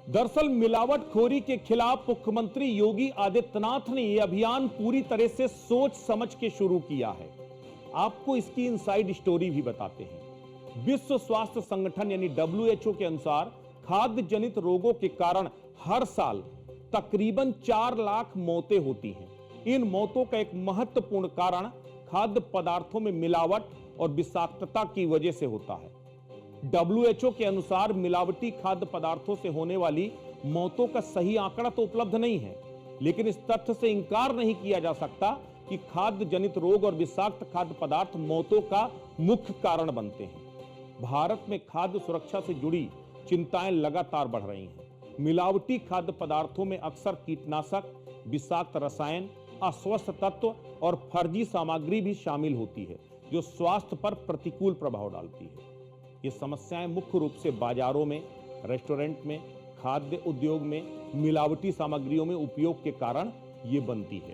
दरअसल मिलावटखोरी के खिलाफ मुख्यमंत्री योगी आदित्यनाथ ने यह अभियान पूरी तरह से सोच समझ के शुरू किया है। आपको इसकी इनसाइड स्टोरी भी बताते हैं। विश्व स्वास्थ्य संगठन यानी WHO के अनुसार खाद्य जनित रोगों के कारण हर साल तकरीबन 4 लाख मौतें होती हैं। इन मौतों का एक महत्वपूर्ण कारण खाद्य पदार्थों में मिलावट और विषाक्तता की वजह से होता है। WHO के अनुसार मिलावटी खाद्य पदार्थों से होने वाली मौतों का सही आंकड़ा तो उपलब्ध नहीं है, लेकिन इस तथ्य से इंकार नहीं किया जा सकता कि खाद्य जनित रोग और विषाक्त खाद्य पदार्थ मौतों का मुख्य कारण बनते हैं। भारत में खाद्य सुरक्षा से जुड़ी चिंताएं लगातार बढ़ रही हैं। मिलावटी खाद्य पदार्थों में अक्सर कीटनाशक, विषाक्त रसायन, अस्वस्थ तत्व और फर्जी सामग्री भी शामिल होती है, जो स्वास्थ्य पर प्रतिकूल प्रभाव डालती है। ये समस्याएं मुख्य रूप से बाजारों में, रेस्टोरेंट में, खाद्य उद्योग में मिलावटी सामग्रियों में उपयोग के कारण ये बनती है।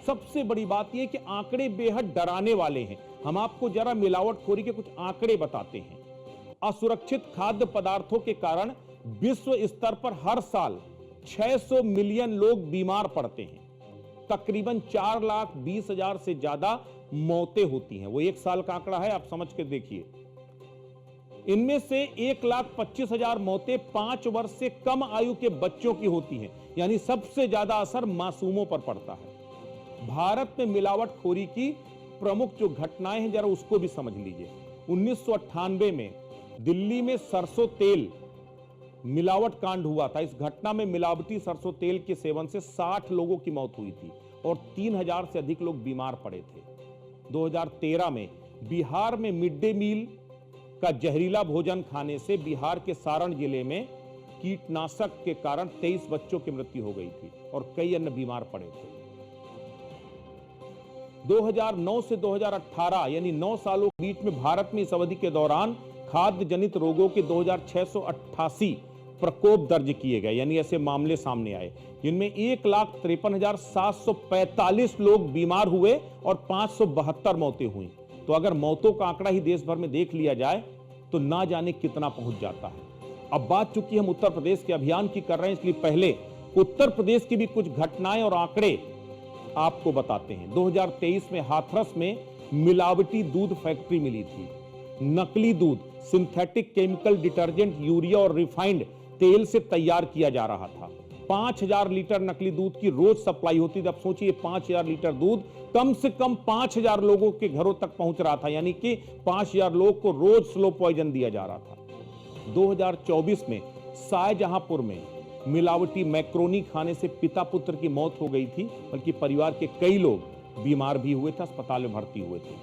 सबसे बड़ी बात यह कि आंकड़े बेहद डराने वाले हैं। हम आपको जरा मिलावटखोरी के कुछ आंकड़े बताते हैं। असुरक्षित खाद्य पदार्थों के कारण विश्व स्तर पर हर साल 600 मिलियन लोग बीमार पड़ते हैं। तकरीबन 4,20,000 से ज्यादा मौतें होती हैं। वो एक साल का आंकड़ा है, आप समझ के देखिए। इनमें से 1,25,000 मौतें 5 वर्ष से कम आयु के बच्चों की होती हैं, यानी सबसे ज्यादा असर मासूमों पर पड़ता है। भारत में मिलावटखोरी की प्रमुख जो घटनाएं हैं, जरा उसको भी समझ लीजिए। 1998 में दिल्ली में सरसों तेल मिलावट कांड हुआ था। इस घटना में मिलावटी सरसों तेल के सेवन से 60 लोगों की मौत हुई थी और 3,000 से अधिक लोग बीमार पड़े थे। 2013 में बिहार में मिड डे मील का जहरीला भोजन खाने से बिहार के सारण जिले में कीटनाशक के कारण 23 बच्चों की मृत्यु हो गई थी और कई अन्य बीमार पड़े थे। 2009 से 2018 यानी 9 सालों के बीच में भारत में इस अवधि के दौरान खाद्य जनित रोगों के 2,688 प्रकोप दर्ज किए गए, यानी ऐसे मामले सामने आए, जिनमें 1,53,745 लोग बीमार हुए और 572 मौतें हुई। तो अगर मौतों का आंकड़ा ही देश भर में देख लिया जाए तो ना जाने कितना पहुंच जाता है। अब बात चूंकि हम उत्तर प्रदेश के अभियान की कर रहे हैं, इसलिए पहले उत्तर प्रदेश की भी कुछ घटनाएं और आंकड़े आपको बताते हैं। 2023 में हाथरस में मिलावटी दूध फैक्ट्री मिली थी। नकली दूध सिंथेटिक केमिकल डिटर्जेंट, यूरिया और रिफाइंड तेल से तैयार किया जा रहा था। 5,000 लीटर नकली दूध की रोज सप्लाई होती थी। अब सोचिए 5,000 लीटर दूध कम से कम 5,000 लोगों के घरों तक पहुंच रहा था, यानी कि 5,000 लोग को रोज स्लो पॉइजन दिया जा रहा था। 2024 में शाहजहांपुर में मिलावटी मैक्रोनी खाने से पिता पुत्र की मौत हो गई थी, बल्कि परिवार के कई लोग बीमार भी हुए थे, अस्पताल में भर्ती हुए थे।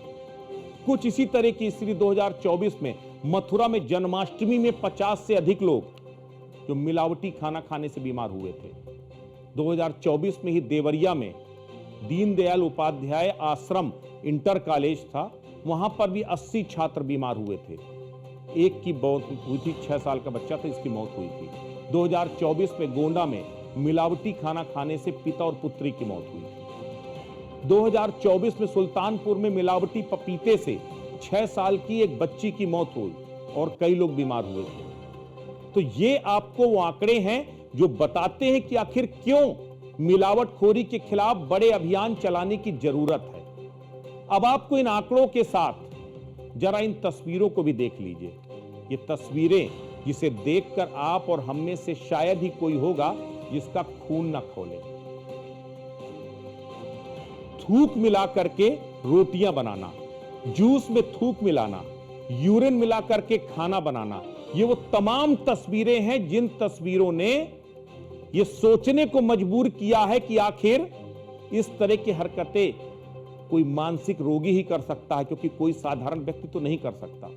कुछ इसी तरह की स्थिति 2024 में मथुरा में जन्माष्टमी में 50 से अधिक लोग जो मिलावटी खाना खाने से बीमार हुए थे। 2024 में ही देवरिया में दीनदयाल उपाध्याय आश्रम इंटर कॉलेज था, वहां पर भी 80 छात्र बीमार हुए थे। एक की मौत हुई थी, 6 साल का बच्चा था, इसकी मौत हुई थी। 2024 में गोंडा में मिलावटी खाना खाने से पिता और पुत्री की मौत हुई थी। 2024 में सुल्तानपुर में मिलावटी पपीते से 6 साल की एक बच्ची की मौत हुई और कई लोग बीमार हुए थे। तो ये आपको वो आंकड़े हैं जो बताते हैं कि आखिर क्यों मिलावटखोरी के खिलाफ बड़े अभियान चलाने की जरूरत है। अब आपको इन आंकड़ों के साथ जरा इन तस्वीरों को भी देख लीजिए। ये तस्वीरें जिसे देखकर आप और हम में से शायद ही कोई होगा जिसका खून न खोले। थूक मिला करके रोटियां बनाना, जूस में थूक मिलाना, यूरिन मिला करके खाना बनाना, ये वो तमाम तस्वीरें हैं जिन तस्वीरों ने ये सोचने को मजबूर किया है कि आखिर इस तरह की हरकतें कोई मानसिक रोगी ही कर सकता है, क्योंकि कोई साधारण व्यक्ति तो नहीं कर सकता।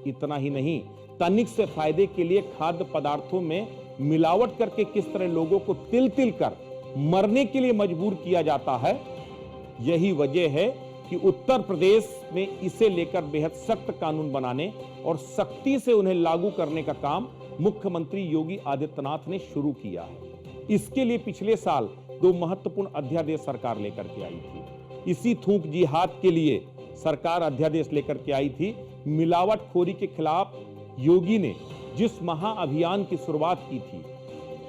इतना ही नहीं, तनिक से फायदे के लिए खाद्य पदार्थों में मिलावट करके किस तरह लोगों को तिल तिल कर मरने के लिए मजबूर किया जाता है। यही वजह है कि उत्तर प्रदेश में इसे लेकर बेहद सख्त कानून बनाने और सख्ती से उन्हें लागू करने का काम मुख्यमंत्री योगी आदित्यनाथ ने शुरू किया है। इसके लिए पिछले साल 2 महत्वपूर्ण अध्यादेश सरकार लेकर के आई थी। इसी थूक जिहाद के लिए सरकार अध्यादेश लेकर के आई थी। मिलावटखोरी के खिलाफ योगी ने जिस महाअभियान की शुरुआत की थी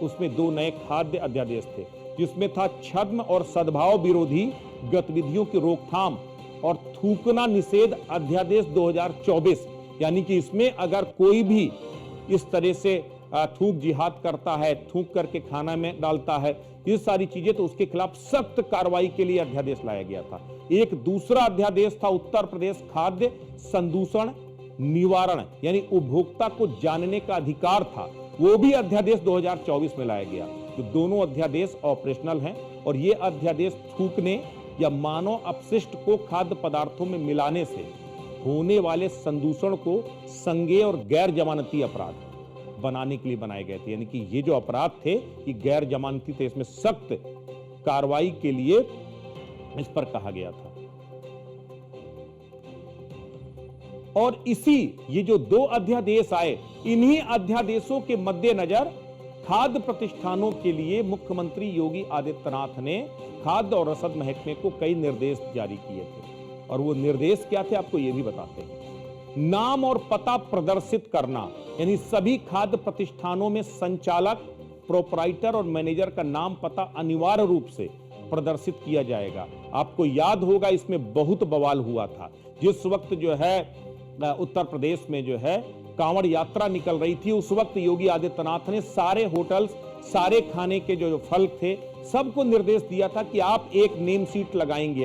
उसमें 2 नए खाद्य अध्यादेश थे, जिसमें था छद्म और सद्भाव विरोधी गतिविधियों की रोकथाम और थूकना निषेध अध्यादेश 2024। यानी कि इसमें अगर कोई भी इस तरह से थूक जिहाद करता है, थूक करके खाना में डालता है, ये सारी चीजें, तो उसके खिलाफ सख्त कार्रवाई के लिए अध्यादेश लाया गया था। एक दूसरा अध्यादेश था उत्तर प्रदेश खाद्य संदूषण निवारण, यानी उपभोक्ता को जानने का अधिकार था, वो भी अध्यादेश 2024 में लाया गया। तो दोनों अध्यादेश ऑपरेशनल हैं और ये अध्यादेश थूकने या मानव अपशिष्ट को खाद्य पदार्थों में मिलाने से होने वाले संदूषण को संज्ञेय और गैर जमानती अपराध बनाने के लिए बनाए गए थे। यानी कि ये जो अपराध थे ये गैर जमानती थे, इसमें सख्त कार्रवाई के लिए इस पर कहा गया था। और ये जो 2 अध्यादेश आए, इन्हीं अध्यादेशों के मद्देनजर खाद्य प्रतिष्ठानों के लिए मुख्यमंत्री योगी आदित्यनाथ ने खाद्य और रसद महकमे को कई निर्देश जारी किए थे। और वो निर्देश क्या थे आपको ये भी बताते हैं। नाम और पता प्रदर्शित करना, यानी सभी खाद्य प्रतिष्ठानों में संचालक, प्रोपराइटर और मैनेजर का नाम पता अनिवार्य रूप से प्रदर्शित किया जाएगा। आपको याद होगा इसमें बहुत बवाल हुआ था। जिस वक्त जो है उत्तर प्रदेश में जो है कांवड़ यात्रा निकल रही थी, उस वक्त योगी आदित्यनाथ ने सारे होटल्स, सारे खाने के जो फल थे, सबको निर्देश दिया था कि आप एक नेम सीट लगाएंगे,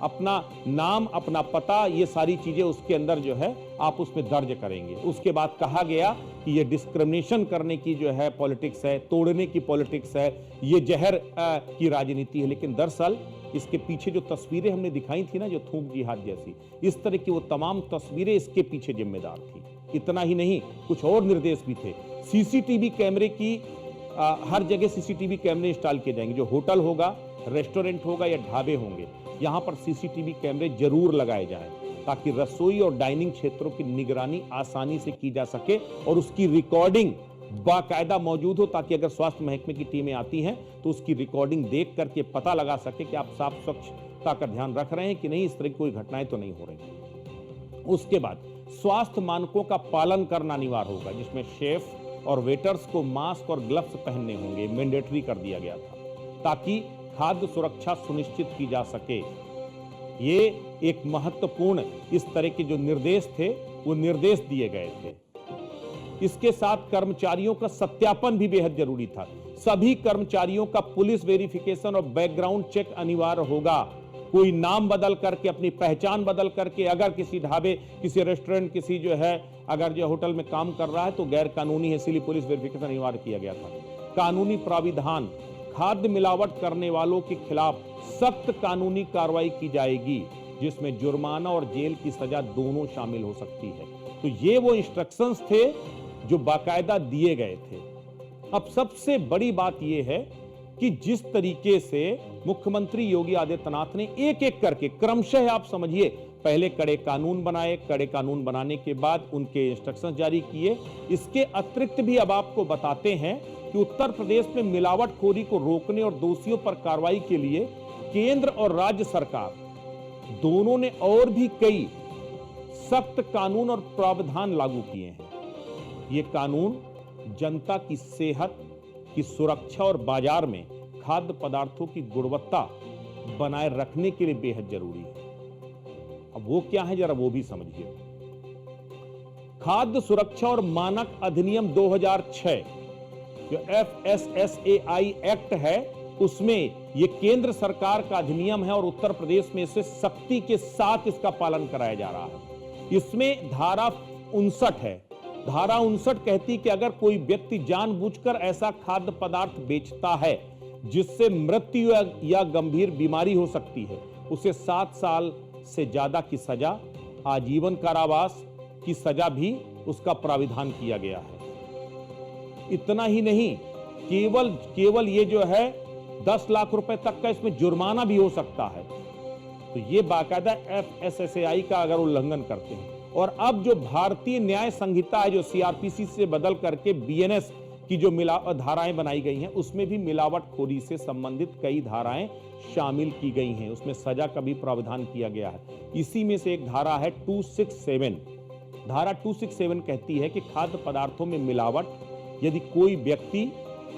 अपना नाम, अपना पता, ये सारी चीजें उसके अंदर जो है आप उसमें दर्ज करेंगे। उसके बाद कहा गया कि ये डिस्क्रिमिनेशन करने की जो है पॉलिटिक्स है, तोड़ने की पॉलिटिक्स है, ये जहर की राजनीति है। लेकिन दरअसल इसके पीछे जो तस्वीरें हमने दिखाई थी ना, जो थूक जिहाद जैसी, इस तरह की वो तमाम तस्वीरें इसके पीछे जिम्मेदार थी। इतना ही नहीं, कुछ और निर्देश भी थे। सीसीटीवी कैमरे की हर जगह सीसीटीवी कैमरे इंस्टॉल किए जाएंगे। जो होटल होगा, रेस्टोरेंट होगा या ढाबे होंगे, यहां पर सीसीटीवी कैमरे जरूर लगाए जाएं, ताकि रसोई और डाइनिंग क्षेत्रों की निगरानी आसानी से की जा सके और उसकी रिकॉर्डिंग बाकायदा मौजूद हो, ताकि अगर स्वास्थ्य महकमे की टीमें आती हैं तो उसकी रिकॉर्डिंग देख करके पता लगा सके कि आप साफ स्वच्छता का ध्यान रख रहे हैं कि नहीं, इस तरह की कोई घटनाएं तो नहीं हो रही। उसके बाद स्वास्थ्य मानकों का पालन करना अनिवार्य होगा, जिसमें शेफ और वेटर्स को मास्क और ग्लव्स पहनने होंगे, मैंडेटरी कर दिया गया था, ताकि खाद्य सुरक्षा सुनिश्चित की जा सके। ये एक महत्वपूर्ण इस तरह के जो निर्देश थे वो निर्देश दिए गए थे। इसके साथ कर्मचारियों का सत्यापन भी बेहद जरूरी था। सभी कर्मचारियों का पुलिस वेरिफिकेशन और बैकग्राउंड चेक अनिवार्य होगा। कोई नाम बदल करके, अपनी पहचान बदल करके अगर किसी ढाबे, किसी रेस्टोरेंट, किसी जो है अगर जो होटल में काम कर रहा है तो गैर कानूनी है, इसलिए पुलिस वेरिफिकेशन अनिवार्य किया गया था। कानूनी प्राविधान, खाद्य मिलावट करने वालों के खिलाफ सख्त कानूनी कार्रवाई की जाएगी, जिसमें जुर्माना और जेल की सजा दोनों शामिल हो सकती है। तो ये वो इंस्ट्रक्शंस थे जो बाकायदा दिए गए थे। अब सबसे बड़ी बात यह है कि जिस तरीके से मुख्यमंत्री योगी आदित्यनाथ ने एक एक करके क्रमशः, आप समझिए, पहले कड़े कानून बनाए, कड़े कानून बनाने के बाद उनके इंस्ट्रक्शंस जारी किए। इसके अतिरिक्त भी अब आपको बताते हैं कि उत्तर प्रदेश में मिलावटखोरी को रोकने और दोषियों पर कार्रवाई के लिए केंद्र और राज्य सरकार दोनों ने और भी कई सख्त कानून और प्रावधान लागू किए हैं। ये कानून जनता की सेहत की सुरक्षा और बाजार में खाद्य पदार्थों की गुणवत्ता बनाए रखने के लिए बेहद जरूरी है। अब वो क्या है, जरा वो भी समझिए। खाद्य सुरक्षा और मानक अधिनियम 2006 जो FSSAI एक्ट है, उसमें ये केंद्र सरकार का अधिनियम है और उत्तर प्रदेश में इसे सख्ती के साथ इसका पालन कराया जा रहा है। इसमें धारा 59 है। धारा 59 कहती कि अगर कोई व्यक्ति जानबूझकर ऐसा खाद्य पदार्थ बेचता है जिससे मृत्यु या गंभीर बीमारी हो सकती है, उसे 7 साल से ज्यादा की सजा, आजीवन कारावास की सजा भी उसका प्राविधान किया गया है। इतना ही नहीं, केवल ये जो है 10 लाख रुपए तक का इसमें जुर्माना भी हो सकता है। तो ये बाकायदा FSSAI का अगर उल्लंघन करते हैं। और अब जो भारतीय न्याय संहिता है, जो CRPC से बदल करके BNS की जो धाराएं बनाई गई हैं, उसमें भी मिलावटखोरी से संबंधित कई धाराएं शामिल की गई हैं। उसमें सजा का भी प्रावधान किया गया है। इसी में से एक धारा है 267। धारा 267 कहती है कि खाद्य पदार्थों में मिलावट यदि कोई व्यक्ति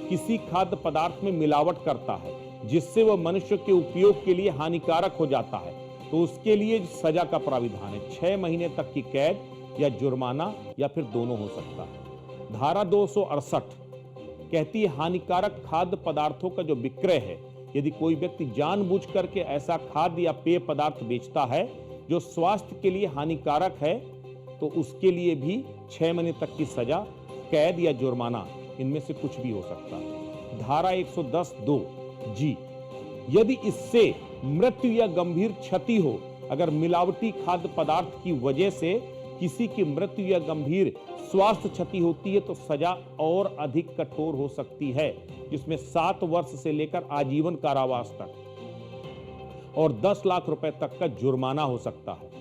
किसी खाद्य पदार्थ में मिलावट करता है जिससे वह मनुष्य के उपयोग के लिए हानिकारक हो जाता है तो उसके लिए सजा का प्राविधान है। 6 महीने तक की कैद या जुर्माना या फिर दोनों हो सकता है। धारा 268 कहती है हानिकारक खाद्य पदार्थों का जो विक्रय है, यदि कोई व्यक्ति जानबूझ करके ऐसा खाद्य या पेय पदार्थ बेचता है जो स्वास्थ्य के लिए हानिकारक है तो उसके लिए भी 6 महीने तक की सजा, कैद या जुर्माना इनमें से कुछ भी हो सकता है। धारा 110(2) जी, यदि इससे मृत्यु या गंभीर क्षति हो, अगर मिलावटी खाद्य पदार्थ की वजह से किसी की मृत्यु या गंभीर स्वास्थ्य क्षति होती है तो सजा और अधिक कठोर हो सकती है, जिसमें 7 वर्ष से लेकर आजीवन कारावास तक और 10 लाख रुपए तक का जुर्माना हो सकता है।